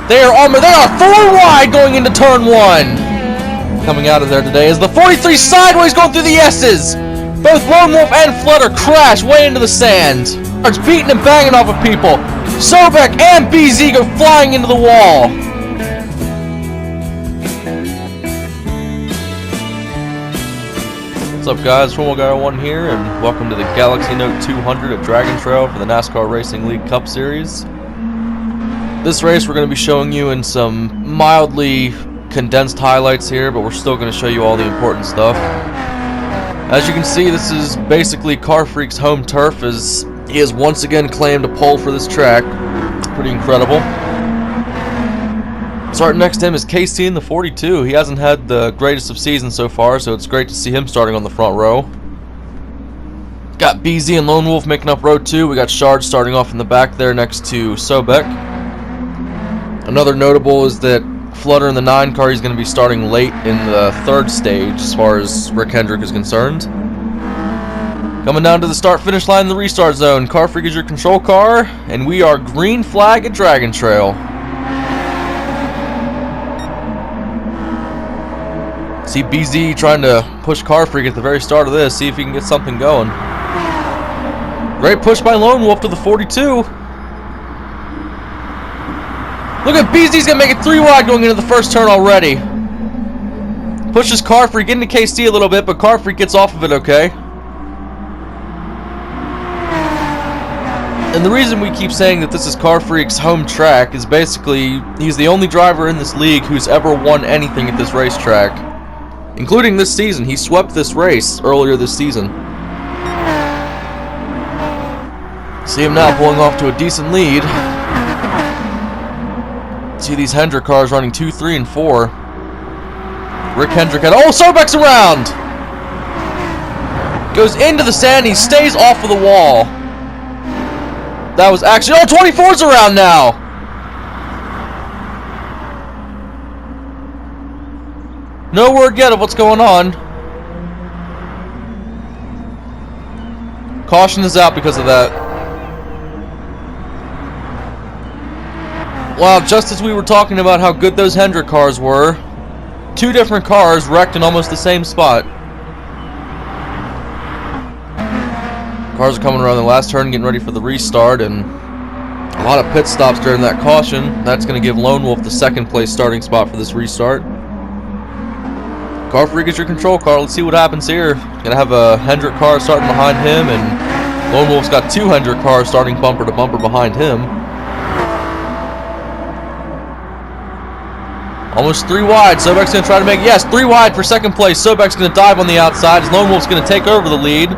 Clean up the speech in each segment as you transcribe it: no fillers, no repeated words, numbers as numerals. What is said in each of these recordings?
They are 4 wide going into turn 1. Coming out of there today is the 43 sideways going through the S's. Both Lone Wolf and Flutter crash way into the sand. Starts beating and banging off of people. Sobek and BZ go flying into the wall. What's up, guys? Formal Guy 1 here, and welcome to the Galaxy Note 200 at Dragontrail for the NASCAR Racing League Cup Series. This race we're going to be showing you in some mildly condensed highlights here, but we're still going to show you all the important stuff. As you can see, this is basically Carfreak's home turf, as he has once again claimed a pole for this track. Pretty incredible. Starting next to him is KC in the 42. He hasn't had the greatest of seasons so far, so it's great to see him starting on the front row. Got BZ and Lone Wolf making up row 2. We got Shard starting off in the back there next to Sobek. Another notable is that Flutter in the 9 car, he's going to be starting late in the 3rd stage as far as Rick Hendrick is concerned. Coming down to the start-finish line in the restart zone, Carfreak is your control car, and we are green flag at Dragontrail. See BZ trying to push Carfreak at the very start of this, see if he can get something going. Great push by Lone Wolf to the 42. Look at BZ's gonna make it 3 wide going into the first turn already. Pushes Carfreak into KC a little bit, but Carfreak gets off of it okay. And the reason we keep saying that this is Carfreak's home track is basically he's the only driver in this league who's ever won anything at this racetrack, including this season. He swept this race earlier this season. See him now pulling off to a decent lead. See these Hendrick cars running 2, 3, and 4. Rick Hendrick had... Oh, Sobek's around! Goes into the sand. He stays off of the wall. That was actually... Oh, 24's around now! No word yet of what's going on. Caution is out because of that. Wow, just as we were talking about how good those Hendrick cars were, 2 different cars wrecked in almost the same spot. Cars are coming around the last turn, getting ready for the restart, and a lot of pit stops during that caution. That's going to give Lone Wolf the 2nd place starting spot for this restart. Carfreak is your control car. Let's see what happens here. Going to have a Hendrick car starting behind him, and Lone Wolf's got 2 Hendrick cars starting bumper to bumper behind him. Almost 3 wide. Sobek's going to try to make... Yes, 3 wide for 2nd place. Sobek's going to dive on the outside as Lone Wolf's going to take over the lead.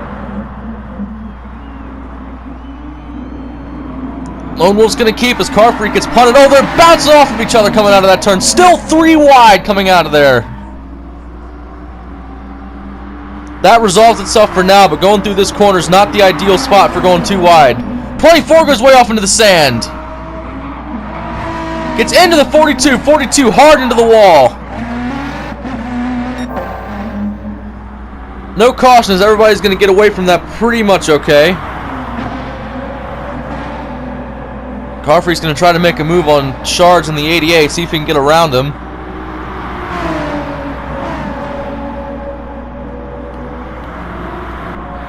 Lone Wolf's going to keep as Carfreak gets punted. Oh, they're bouncing off of each other coming out of that turn. Still 3 wide coming out of there. That resolves itself for now, but going through this corner is not the ideal spot for going 2 wide. 24 goes way off into the sand. Gets into the 42. 42 hard into the wall. No caution as everybody's going to get away from that pretty much okay. Carfreak's going to try to make a move on Shards in the 88, see if he can get around him.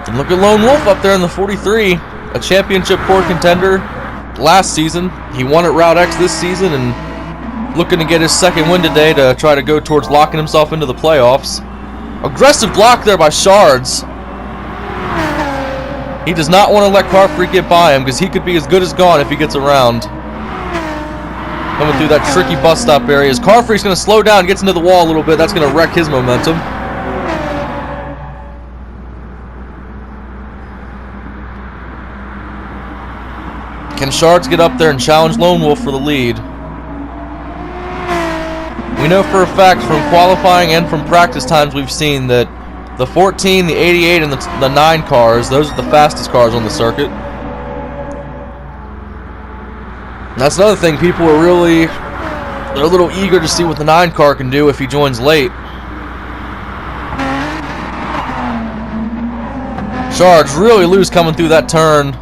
And look at Lone Wolf up there in the 43, a championship core contender last season. He won at Route X this season and looking to get his 2nd win today to try to go towards locking himself into the playoffs. Aggressive block there by Shards. He does not want to let Carfreak get by him because he could be as good as gone if he gets around. Coming through that tricky bus stop area. As Carfreak's going to slow down, gets into the wall a little bit. That's going to wreck his momentum. Can Shards get up there and challenge Lone Wolf for the lead? We know for a fact from qualifying and from practice times we've seen that the 14, the 88, and the 9 cars, those are the fastest cars on the circuit. And that's another thing, people are really, they're a little eager to see what the 9 car can do if he joins late. Shards really loose coming through that turn.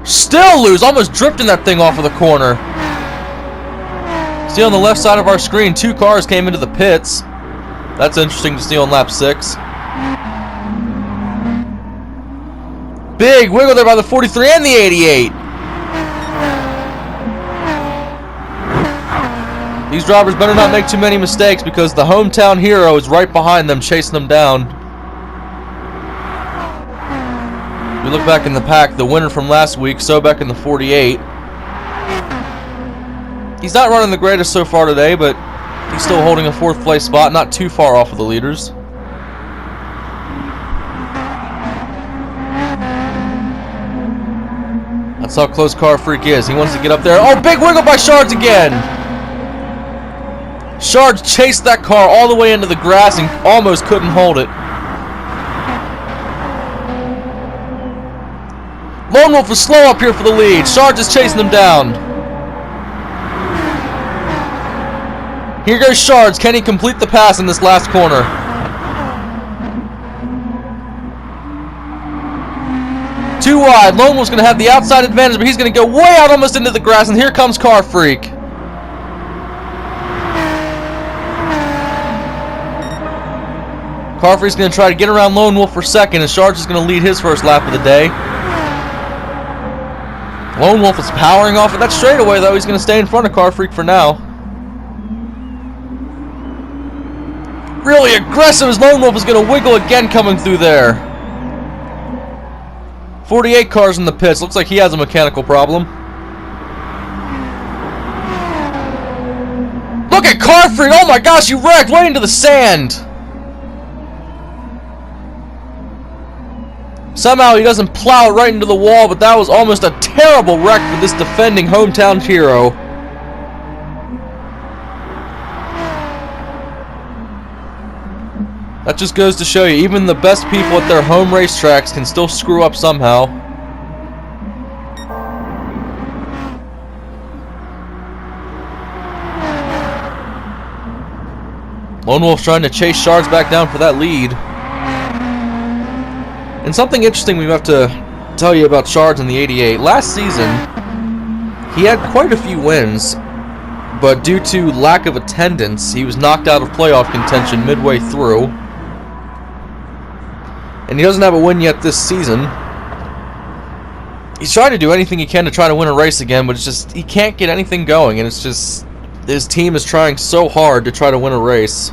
Still loose, almost drifting that thing off of the corner. See on the left side of our screen, 2 cars came into the pits. That's interesting to see on lap 6. Big wiggle there by the 43 and the 88. These drivers better not make too many mistakes because the hometown hero is right behind them, chasing them down. We look back in the pack, the winner from last week, Sobek in the 48. He's not running the greatest so far today, but he's still holding a 4th place spot, not too far off of the leaders. That's how close Carfreak is. He wants to get up there. Oh, big wiggle by Shards again! Shards chased that car all the way into the grass and almost couldn't hold it. Lone Wolf is slow up here for the lead. Shards is chasing him down. Here goes Shards. Can he complete the pass in this last corner? Too wide. Lone Wolf's going to have the outside advantage, but he's going to go way out almost into the grass, and here comes Carfreak. Carfreak's going to try to get around Lone Wolf for second, and Shards is going to lead his first lap of the day. Lone Wolf is powering off of that straightaway, though. He's going to stay in front of Carfreak for now. Really aggressive as Lone Wolf is going to wiggle again coming through there. 48 cars in the pits. Looks like he has a mechanical problem. Look at Carfreak! Oh my gosh, you wrecked way into the sand! Somehow he doesn't plow it right into the wall, but that was almost a terrible wreck for this defending hometown hero. That just goes to show you, even the best people at their home racetracks can still screw up somehow. Lone Wolf's trying to chase Shards back down for that lead. And something interesting we have to tell you about Shards in the 88. Last season, he had quite a few wins, but due to lack of attendance, he was knocked out of playoff contention midway through. And he doesn't have a win yet this season. He's trying to do anything he can to try to win a race again, but it's just, he can't get anything going, and it's just, his team is trying so hard to try to win a race.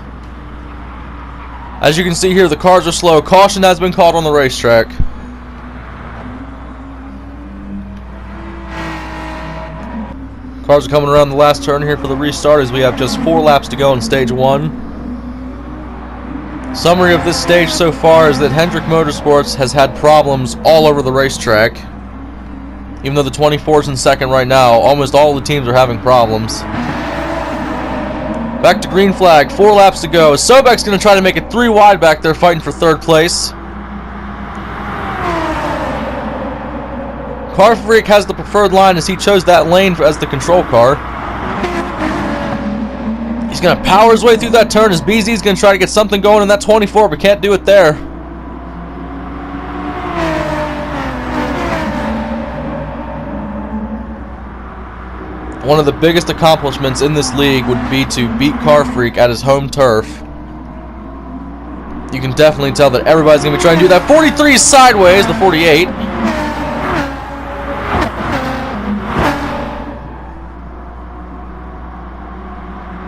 As you can see here, the cars are slow. Caution has been called on the racetrack. Cars are coming around the last turn here for the restart as we have just 4 laps to go in stage 1. Summary of this stage so far is that Hendrick Motorsports has had problems all over the racetrack. Even though the 24's in second right now, almost all the teams are having problems. Back to green flag, 4 laps to go. Sobek's going to try to make it 3 wide back there, fighting for 3rd place. Carfreak has the preferred line as he chose that lane as the control car. He's going to power his way through that turn as BZ's going to try to get something going in that 24, but can't do it there. One of the biggest accomplishments in this league would be to beat Carfreak at his home turf. You can definitely tell that everybody's going to be trying to do that. 43 is sideways, the 48.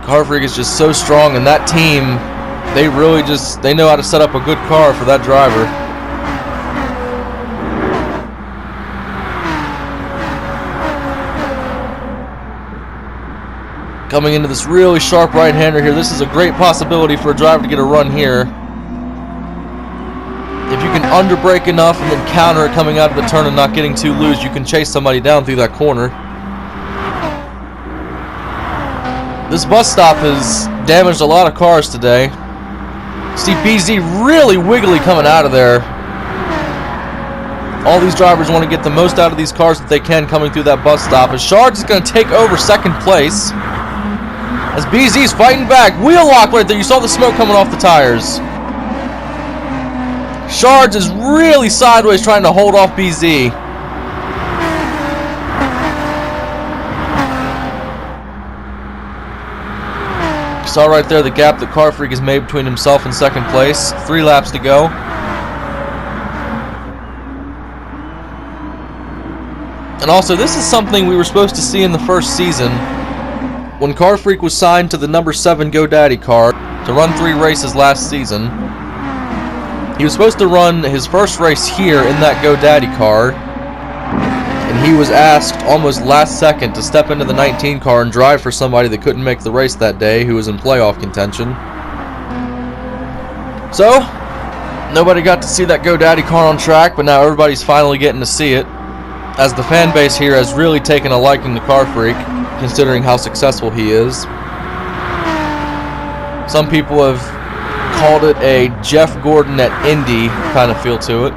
Carfreak is just so strong, and that team, they really just, they know how to set up a good car for that driver. Coming into this really sharp right-hander here, this is a great possibility for a driver to get a run here. If you can under-brake enough and then counter it coming out of the turn and not getting too loose, you can chase somebody down through that corner. This bus stop has damaged a lot of cars today. See BZ really wiggly coming out of there. All these drivers want to get the most out of these cars that they can coming through that bus stop. As Shards is going to take over 2nd place. As BZ's fighting back. Wheel lock right there. You saw the smoke coming off the tires. Shards is really sideways trying to hold off BZ. Saw right there the gap that Carfreak has made between himself and second place. 3 laps to go. And also, this is something we were supposed to see in the first season. When Carfreak was signed to the number 7 GoDaddy car to run 3 races last season, he was supposed to run his first race here in that GoDaddy car, and he was asked almost last second to step into the 19 car and drive for somebody that couldn't make the race that day, who was in playoff contention. So, nobody got to see that GoDaddy car on track, but now everybody's finally getting to see it, as the fan base here has really taken a liking to Carfreak, considering how successful he is. Some people have called it a Jeff Gordon at Indy kind of feel to it.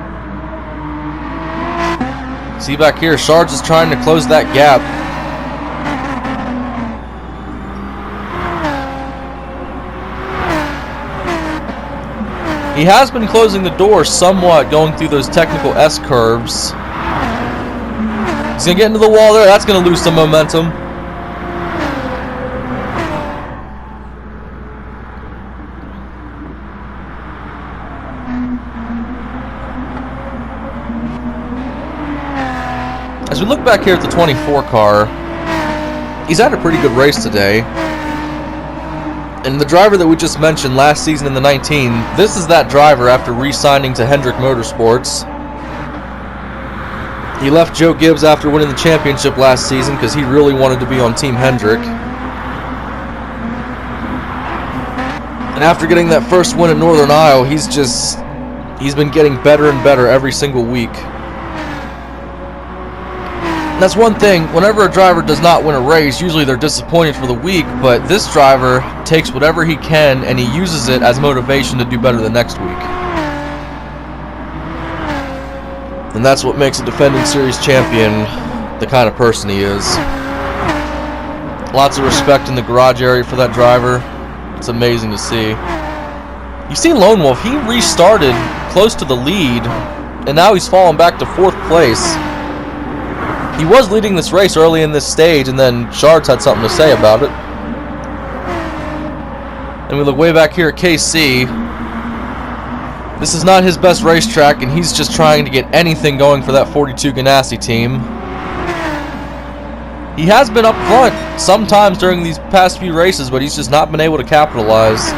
See back here, Shards is trying to close that gap. He has been closing the door somewhat going through those technical S curves. He's going to get into the wall there. That's going to lose some momentum. As we look back here at the 24 car, he's had a pretty good race today. And the driver that we just mentioned last season in the 19, this is that driver after re-signing to Hendrick Motorsports. He left Joe Gibbs after winning the championship last season because he really wanted to be on Team Hendrick. And after getting that first win at Northern Iowa, he's been getting better and better every single week. And that's one thing, whenever a driver does not win a race, usually they're disappointed for the week, but this driver takes whatever he can and he uses it as motivation to do better the next week. And that's what makes a defending series champion the kind of person he is. Lots of respect in the garage area for that driver. It's amazing to see. You see Lone Wolf, he restarted close to the lead, and now he's fallen back to 4th place. He was leading this race early in this stage, and then Shards had something to say about it. And we look way back here at KC. This is not his best racetrack, and he's just trying to get anything going for that 42 Ganassi team. He has been up front sometimes during these past few races, but he's just not been able to capitalize.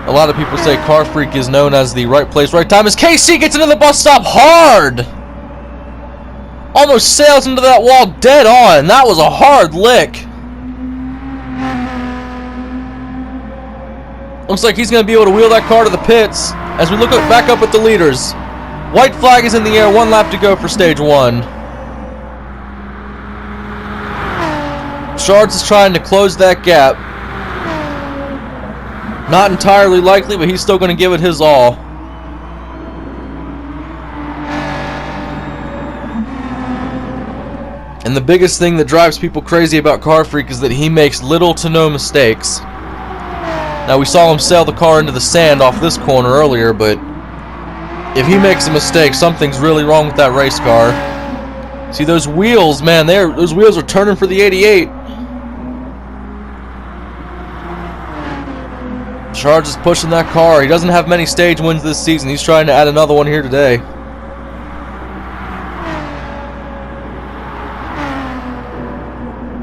A lot of people say Carfreak is known as the right place, right time, as KC gets into the bus stop hard! Almost sails into that wall dead on. That was a hard lick. Looks like he's going to be able to wheel that car to the pits as we look back up at the leaders. White flag is in the air, 1 lap to go for stage 1. Shards is trying to close that gap. Not entirely likely, but he's still going to give it his all. And the biggest thing that drives people crazy about Carfreak is that he makes little to no mistakes. Now, we saw him sail the car into the sand off this corner earlier, but if he makes a mistake, something's really wrong with that race car. See, those wheels, man, those wheels are turning for the 88. Shards is pushing that car. He doesn't have many stage wins this season. He's trying to add another one here today.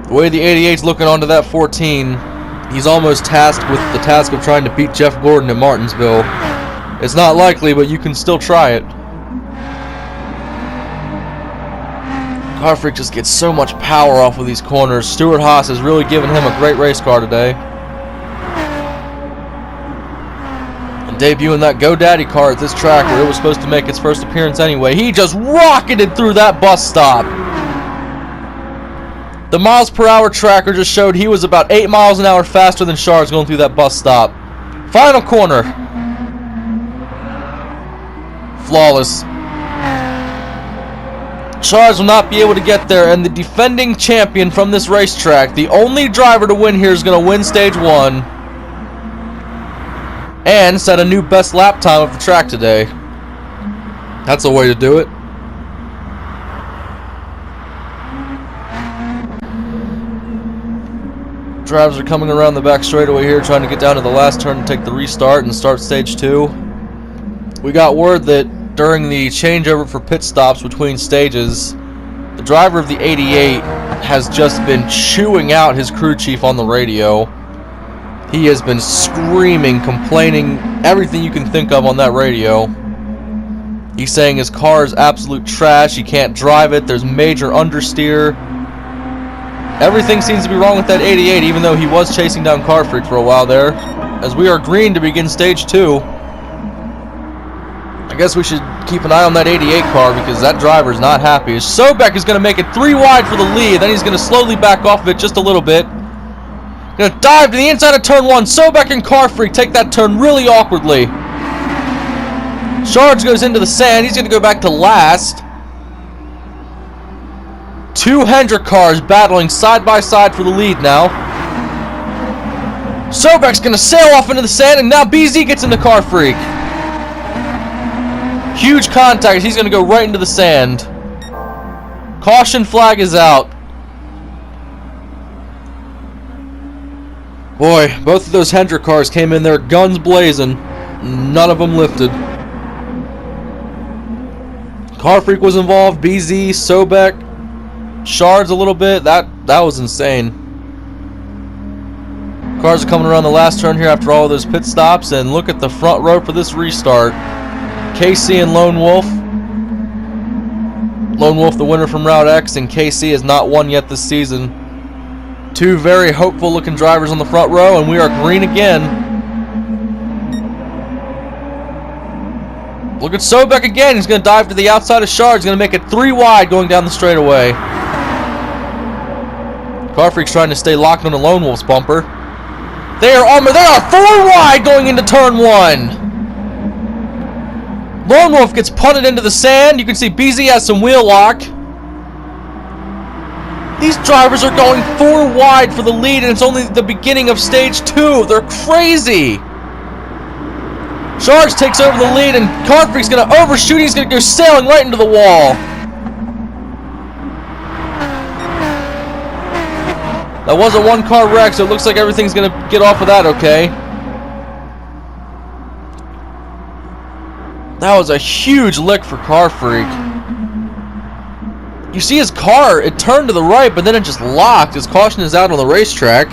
The way the 88's looking onto that 14, he's almost tasked with the task of trying to beat Jeff Gordon at Martinsville. It's not likely, but you can still try it. Carfreak just gets so much power off of these corners. Stuart Haas has really given him a great race car today. And debuting that GoDaddy car at this track where it was supposed to make its first appearance anyway, he just rocketed through that bus stop. The miles per hour tracker just showed he was about 8 miles an hour faster than Shards going through that bus stop. Final corner. Flawless. Shards will not be able to get there, and the defending champion from this racetrack, the only driver to win here, is going to win stage 1 and set a new best lap time of the track today. That's a way to do it. Drivers are coming around the back straightaway here, trying to get down to the last turn to take the restart and start stage 2. We got word that during the changeover for pit stops between stages, the driver of the 88 has just been chewing out his crew chief on the radio. He has been screaming, complaining, everything you can think of on that radio. He's saying his car is absolute trash, he can't drive it, there's major understeer. Everything seems to be wrong with that 88, even though he was chasing down Carfreak for a while there. As we are green to begin stage 2. I guess we should keep an eye on that 88 car because that driver is not happy. Sobek is going to make it 3 wide for the lead. Then he's going to slowly back off of it just a little bit. Going to dive to the inside of turn 1. Sobek and Carfreak take that turn really awkwardly. Shards goes into the sand. He's going to go back to last. 2 Hendrick cars battling side by side for the lead now. Sobek's going to sail off into the sand, and now BZ gets into Carfreak. Huge contact. He's going to go right into the sand. Caution flag is out. Boy, both of those Hendrick cars came in there guns blazing. None of them lifted. Carfreak was involved. BZ, Sobek, Shards a little bit. That was insane. Cars are coming around the last turn here after all of those pit stops, and look at the front row for this restart. KC and Lone Wolf. Lone Wolf the winner from Route X, and KC has not won yet this season. 2 very hopeful looking drivers on the front row, and we are green again. Look at Sobek again. He's going to dive to the outside of Shards. He's going to make it 3 wide going down the straightaway. Carfreak's trying to stay locked on the Lone Wolf's bumper. They are 4 wide going into turn 1. Lone Wolf gets punted into the sand. You can see BZ has some wheel lock. These drivers are going 4 wide for the lead, and it's only the beginning of stage 2. They're crazy. Shards takes over the lead, and Carfreak's going to overshoot. He's going to go sailing right into the wall. That was a 1-car wreck, so it looks like everything's going to get off of that okay. That was a huge lick for Carfreak. You see his car, it turned to the right, but then it just locked. His caution is out on the racetrack.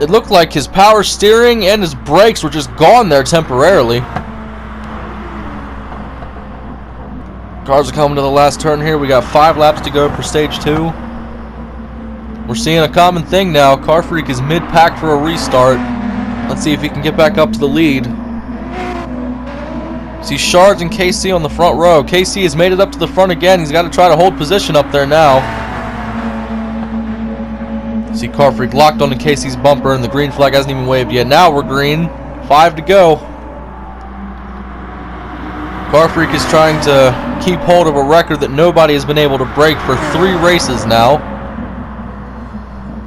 It looked like his power steering and his brakes were just gone there temporarily. Cars are coming to the last turn here. We got 5 laps to go for stage 2. We're seeing a common thing now. Carfreak is mid-pack for a restart. Let's see if he can get back up to the lead. See Shards and KC on the front row. KC has made it up to the front again. He's got to try to hold position up there now. See Carfreak locked onto KC's bumper, and the green flag hasn't even waved yet. Now we're green. 5 to go. Carfreak is trying to keep hold of a record that nobody has been able to break for 3 races now.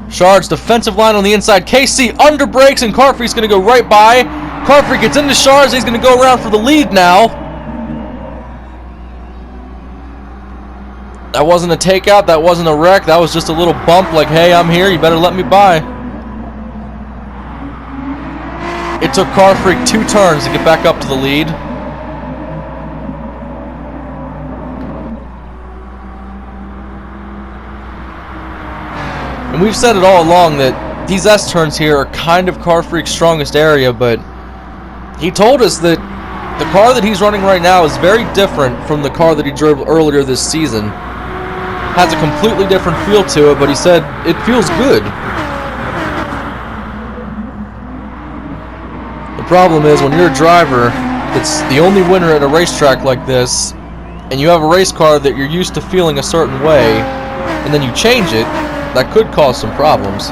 Shards defensive line on the inside. KC under brakes, and Carfreak's going to go right by. Carfreak gets into Shards. He's going to go around for the lead now. That wasn't a takeout. That wasn't a wreck. That was just a little bump like, hey, I'm here. You better let me by. It took Carfreak 2 turns to get back up to the lead. And we've said it all along that these S-turns here are kind of Carfreak's strongest area, but he told us that the car that he's running right now is very different from the car that he drove earlier this season. Has a completely different feel to it, but he said it feels good. The problem is when you're a driver that's the only winner at a racetrack like this, and you have a race car that you're used to feeling a certain way, and then you change it, that could cause some problems.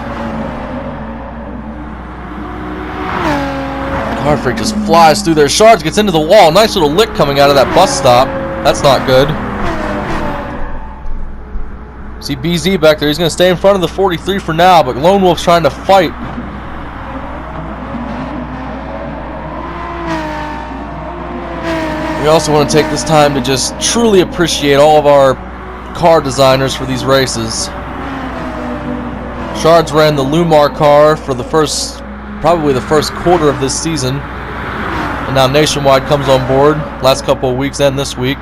Carfreak just flies through there. Shards gets into the wall. Nice little lick coming out of that bus stop. That's not good. See BZ back there. He's going to stay in front of the 43 for now, but Lone Wolf's trying to fight. We also want to take this time to just truly appreciate all of our car designers for these races. Shards ran the Lumar car for probably the first quarter of this season. And now Nationwide comes on board last couple of weeks and this week.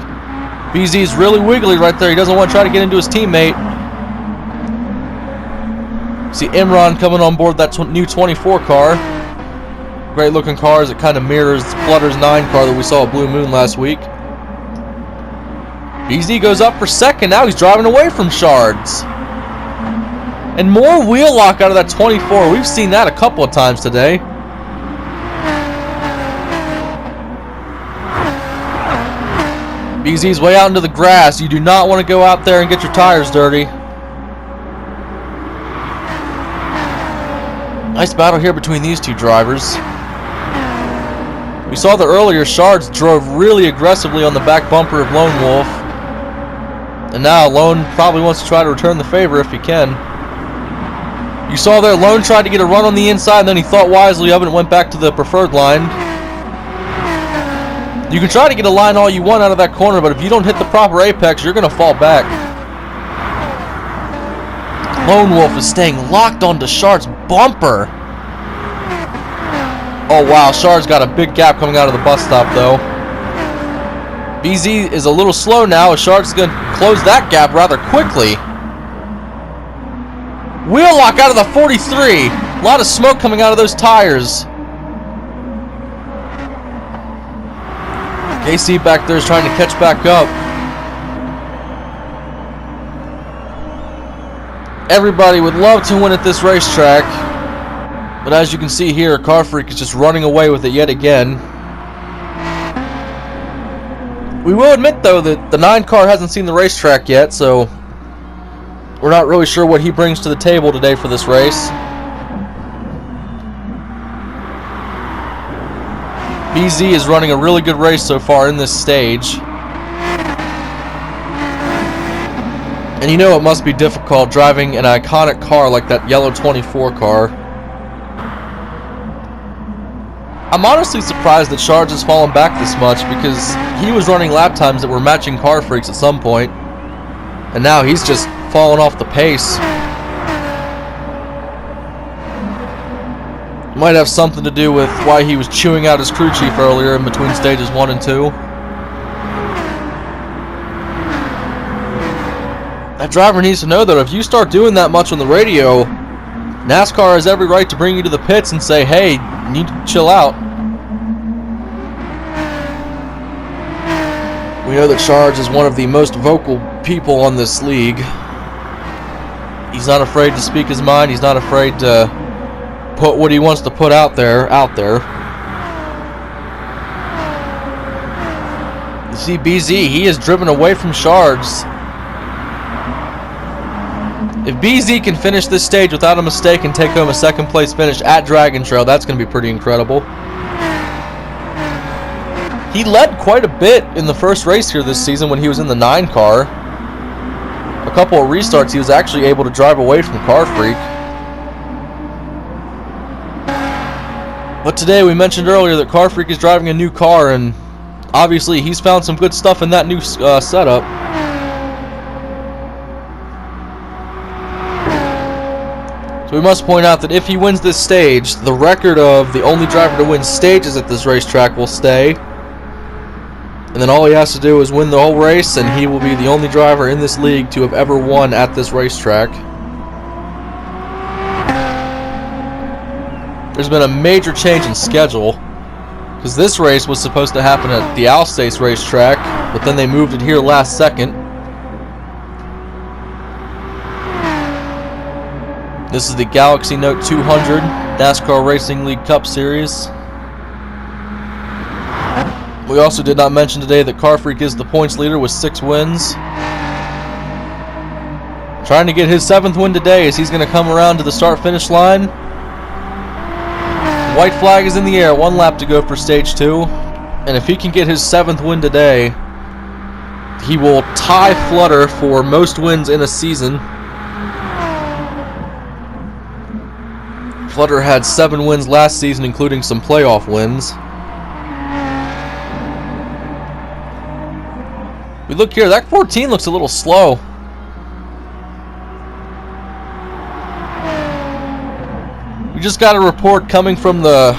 BZ's really wiggly right there. He doesn't want to try to get into his teammate. See Imran coming on board that new 24 car. Great looking car as it kind of mirrors Flutter's 9 car that we saw at Blue Moon last week. BZ goes up for second. Now he's driving away from Shards. And more wheel lock out of that 24. We've seen that a couple of times today. BZ's way out into the grass. You do not want to go out there and get your tires dirty. Nice battle here between these two drivers. We saw that earlier Shards drove really aggressively on the back bumper of Lone Wolf. And now Lone probably wants to try to return the favor if he can. You saw there Lone tried to get a run on the inside and then he thought wisely of it and went back to the preferred line. You can try to get a line all you want out of that corner, but if you don't hit the proper apex, you're going to fall back. Lone Wolf is staying locked onto Shards' bumper. Oh wow, Shards got a big gap coming out of the bus stop though. BZ is a little slow now as Shards is going to close that gap rather quickly. Wheel lock out of the 43. A lot of smoke coming out of those tires. AC back there is trying to catch back up. Everybody would love to win at this racetrack, but as you can see here, Carfreak is just running away with it yet again. We will admit though that the 9 car hasn't seen the racetrack yet, so we're not really sure what he brings to the table today for this race. BZ is running a really good race so far in this stage. And you know it must be difficult driving an iconic car like that yellow 24 car. I'm honestly surprised that Shards has fallen back this much because he was running lap times that were matching Car Freaks at some point. And now he's just fallen off the pace. Might have something to do with why he was chewing out his crew chief earlier in between stages 1 and 2. That driver needs to know that if you start doing that much on the radio, NASCAR has every right to bring you to the pits and say, hey, you need to chill out. We know that Shards is one of the most vocal people on this league. He's not afraid to speak his mind. He's not afraid to put what he wants to put out there. You see BZ, he is driven away from Shards. If BZ can finish this stage without a mistake and take home a second place finish at Dragontrail, that's going to be pretty incredible. He led quite a bit in the first race here this season when he was in the 9 car. A couple of restarts he was actually able to drive away from Carfreak. But today we mentioned earlier that Carfreak is driving a new car, and obviously he's found some good stuff in that new setup. So we must point out that if he wins this stage, the record of the only driver to win stages at this racetrack will stay. And then all he has to do is win the whole race, and he will be the only driver in this league to have ever won at this racetrack. There's been a major change in schedule, because this race was supposed to happen at the Alsace racetrack, but then they moved it here last second. This is the Galaxy Note 200 NASCAR Racing League Cup Series. We also did not mention today that Carfreak is the points leader with 6 wins. Trying to get his 7th win today as he's going to come around to the start-finish line. White flag is in the air, 1 lap to go for stage 2. And if he can get his 7th win today, he will tie Flutter for most wins in a season. Flutter had 7 wins last season, including some playoff wins. We look here, that 14 looks a little slow. We just got a report coming from the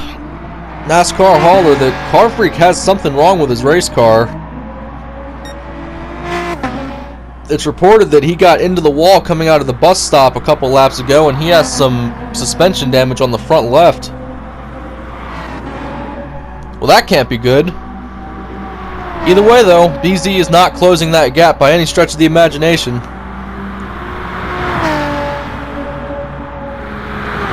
NASCAR hauler that Carfreak has something wrong with his race car. It's reported that he got into the wall coming out of the bus stop a couple laps ago, and he has some suspension damage on the front left. Well, that can't be good. Either way, though, BZ is not closing that gap by any stretch of the imagination.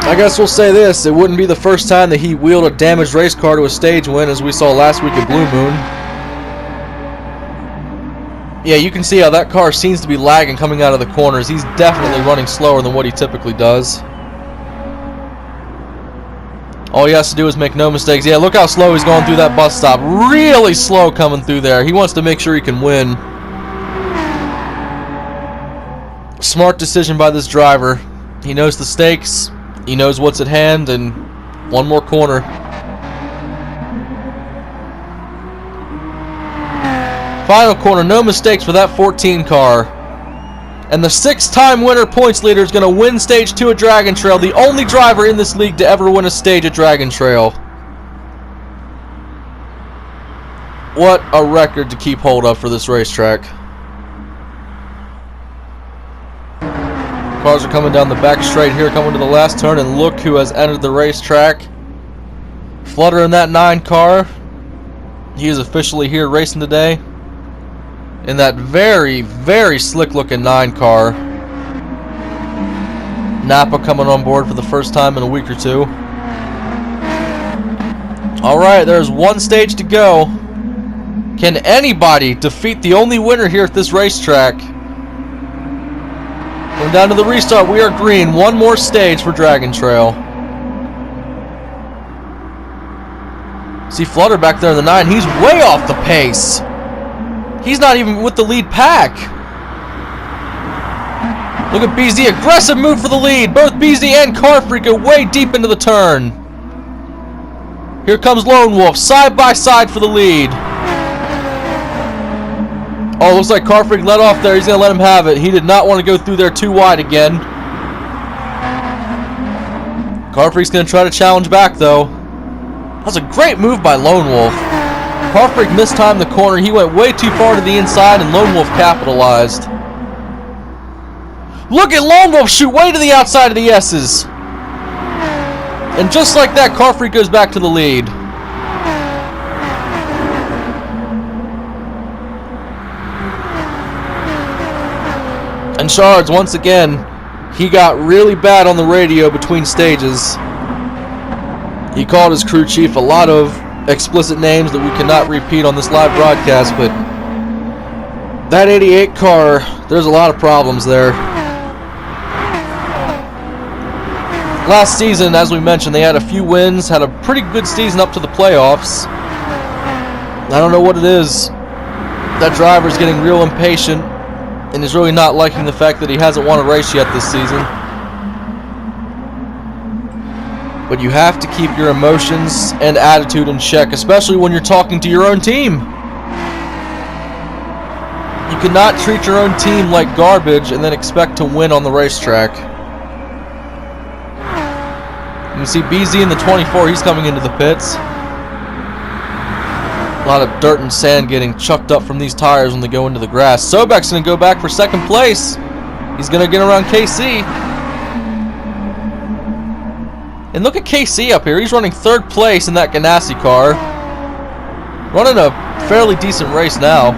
I guess we'll say this, it wouldn't be the first time that he wheeled a damaged race car to a stage win, as we saw last week at Blue Moon. Yeah, you can see how that car seems to be lagging coming out of the corners. He's definitely running slower than what he typically does. All he has to do is make no mistakes. Yeah, look how slow he's going through that bus stop. Really slow coming through there. He wants to make sure he can win. Smart decision by this driver. He knows the stakes. He knows what's at hand, and one more corner. Final corner, no mistakes for that 14 car. And the 6-time winner points leader is going to win Stage 2 at Dragontrail, the only driver in this league to ever win a stage at Dragontrail. What a record to keep hold of for this racetrack. Cars are coming down the back straight here, coming to the last turn, and look who has entered the racetrack. Flutter in that 9 car. He is officially here racing today in that very, very slick-looking 9 car. Napa coming on board for the first time in a week or two. Alright, there's one stage to go. Can anybody defeat the only winner here at this racetrack? Going down to the restart, we are green. One more stage for Dragontrail. See Flutter back there in the 9. He's way off the pace. He's not even with the lead pack. Look at BZ. Aggressive move for the lead. Both BZ and Carfreak are way deep into the turn. Here comes Lone Wolf. Side by side for the lead. Oh, looks like Carfreak let off there. He's going to let him have it. He did not want to go through there too wide again. Carfreak's going to try to challenge back, though. That was a great move by Lone Wolf. Carfreak mistimed the corner. He went way too far to the inside, and Lone Wolf capitalized. Look at Lone Wolf shoot way to the outside of the S's. And just like that, Carfreak goes back to the lead. And Shards, once again, he got really bad on the radio between stages. He called his crew chief a lot of explicit names that we cannot repeat on this live broadcast, but that 88 car, there's a lot of problems there. Last season, as we mentioned, they had a few wins, had a pretty good season up to the playoffs. I don't know what it is. That driver's getting real impatient and is really not liking the fact that he hasn't won a race yet this season. But you have to keep your emotions and attitude in check, especially when you're talking to your own team. You cannot treat your own team like garbage and then expect to win on the racetrack. You see BZ in the 24, he's coming into the pits. A lot of dirt and sand getting chucked up from these tires when they go into the grass. Sobek's going to go back for second place. He's going to get around KC. And look at KC up here. He's running third place in that Ganassi car. Running a fairly decent race now.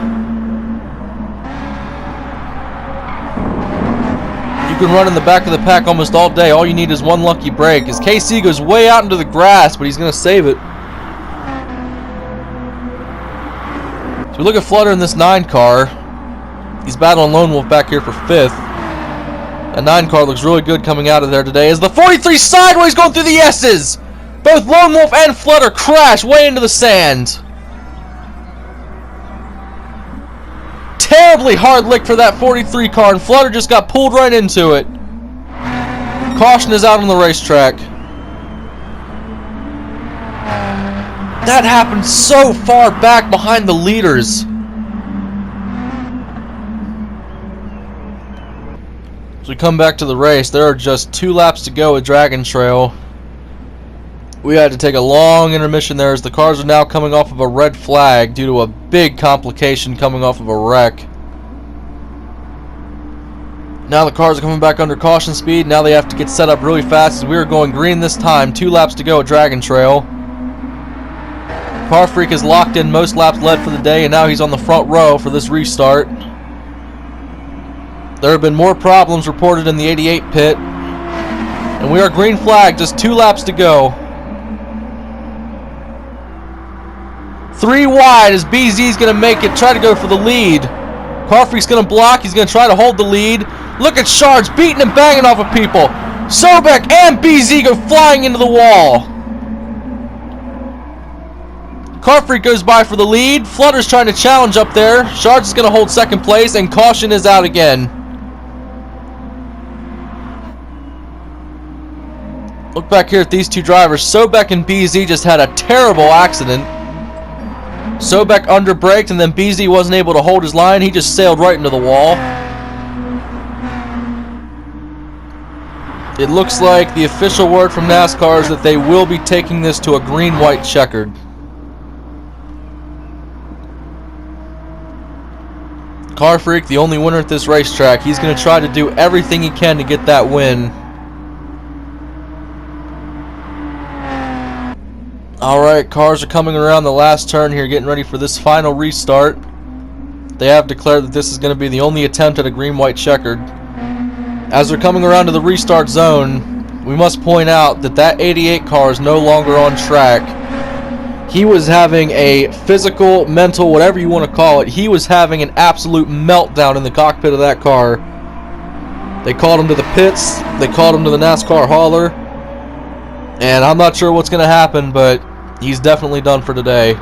You can run in the back of the pack almost all day. All you need is one lucky break. As KC goes way out into the grass, but he's going to save it. So we look at Flutter in this 9 car. He's battling Lone Wolf back here for 5th. A 9 car looks really good coming out of there today as the 43 sideways going through the S's. Both Lone Wolf and Flutter crash way into the sand. Terribly hard lick for that 43 car, and Flutter just got pulled right into it. Caution is out on the racetrack. That happened so far back behind the leaders. As we come back to the race, there are just 2 laps to go at Dragontrail. We had to take a long intermission there as the cars are now coming off of a red flag due to a big complication coming off of a wreck. Now the cars are coming back under caution speed. Now they have to get set up really fast as we are going green this time. 2 laps to go at Dragontrail. Carfreak is locked in most laps led for the day, and now he's on the front row for this restart. There have been more problems reported in the 88 pit. And we are green flag, just 2 laps to go. 3 wide as BZ's going to make it, try to go for the lead. Carfreak's going to block, he's going to try to hold the lead. Look at Shards beating and banging off of people. Sobek and BZ go flying into the wall. Carfreak goes by for the lead. Flutter's trying to challenge up there. Shards is going to hold second place, and caution is out again. Look back here at these 2 drivers. Sobek and BZ just had a terrible accident. Sobek underbraked, and then BZ wasn't able to hold his line. He just sailed right into the wall. It looks like the official word from NASCAR is that they will be taking this to a green-white checkered. Carfreak, the only winner at this racetrack. He's going to try to do everything he can to get that win. Alright, cars are coming around the last turn here, getting ready for this final restart. They have declared that this is going to be the only attempt at a green-white checkered. As they're coming around to the restart zone, we must point out that that 88 car is no longer on track. He was having a physical, mental, whatever you want to call it, he was having an absolute meltdown in the cockpit of that car. They called him to the pits, they called him to the NASCAR hauler, and I'm not sure what's going to happen, but he's definitely done for today.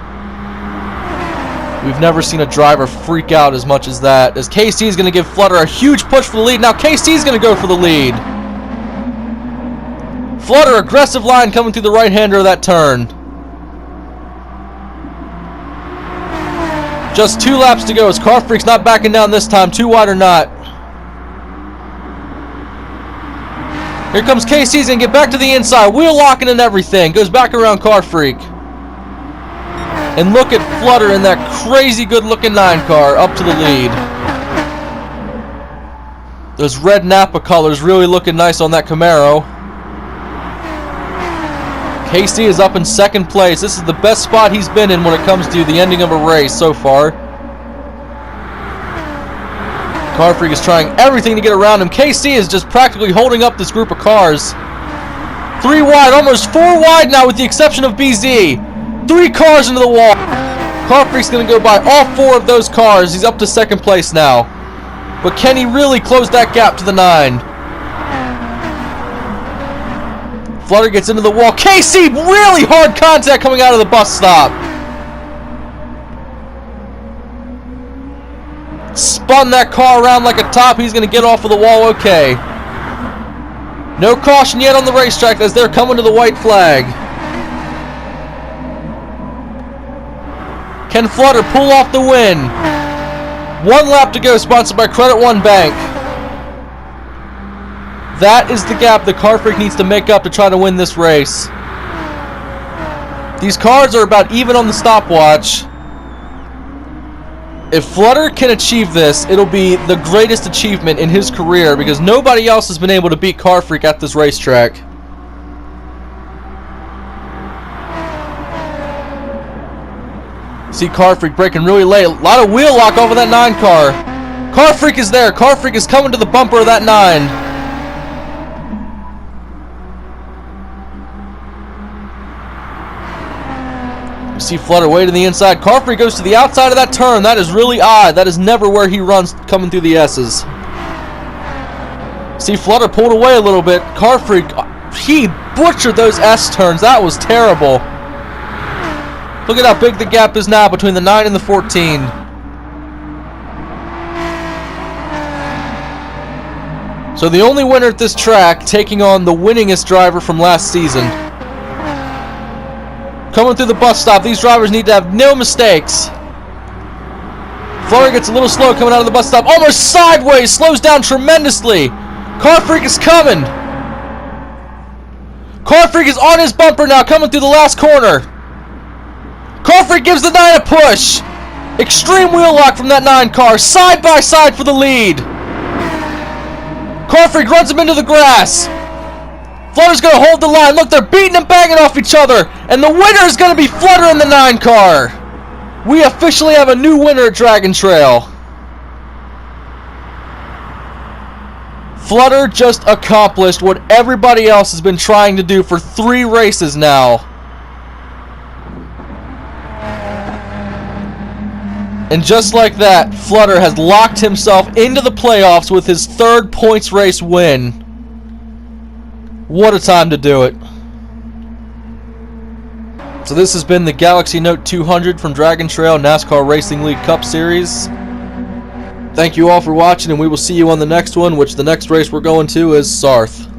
We've never seen a driver freak out as much as that. As KC is going to give Flutter a huge push for the lead. Now KC is going to go for the lead. Flutter, aggressive line coming through the right-hander of that turn. Just 2 laps to go as Carfreak's not backing down this time, 2 wide or not. Here comes KC, he's going to get back to the inside, wheel locking and everything. Goes back around Carfreak. And look at Flutter in that crazy good looking 9 car up to the lead. Those red Napa colors really looking nice on that Camaro. KC is up in 2nd place. This is the best spot he's been in when it comes to the ending of a race so far. Carfreak is trying everything to get around him. KC is just practically holding up this group of cars. 3 wide, almost 4 wide now with the exception of BZ. 3 cars into the wall. Carfreak's going to go by all 4 of those cars. He's up to 2nd place now. But can he really close that gap to the 9? Flutter gets into the wall. KC, really hard contact coming out of the bus stop. Spun that car around like a top. He's going to get off of the wall okay. No caution yet on the racetrack as they're coming to the white flag. Can Flutter pull off the win? 1 lap to go, sponsored by Credit One Bank. That is the gap that Carfreak needs to make up to try to win this race. These cars are about even on the stopwatch. If Flutter can achieve this, it'll be the greatest achievement in his career because nobody else has been able to beat Carfreak at this racetrack. See Carfreak braking really late. A lot of wheel lock off of that 9 car. Carfreak is there. Carfreak is coming to the bumper of that 9. You see Flutter way to the inside. Carfreak goes to the outside of that turn. That is really odd. That is never where he runs coming through the S's. See Flutter pulled away a little bit. Carfreak, he butchered those S turns. That was terrible. Look at how big the gap is now between the 9 and the 14. So the only winner at this track taking on the winningest driver from last season. Coming through the bus stop, these drivers need to have no mistakes. Flutter gets a little slow coming out of the bus stop. Almost sideways, slows down tremendously. Carfreak is coming. Carfreak is on his bumper now, coming through the last corner. Carfreak gives the 9 a push. Extreme wheel lock from that 9 car, side by side for the lead. Carfreak runs him into the grass. Flutter's going to hold the line. Look, they're beating and banging off each other. And the winner is going to be Flutter in the 9 car. We officially have a new winner at Dragontrail. Flutter just accomplished what everybody else has been trying to do for 3 races now. And just like that, Flutter has locked himself into the playoffs with his 3rd points race win. What a time to do it. So this has been the Galaxy Note 200 from Dragontrail NASCAR Racing League Cup Series. Thank you all for watching, and we will see you on the next one, which the next race we're going to is Sarth.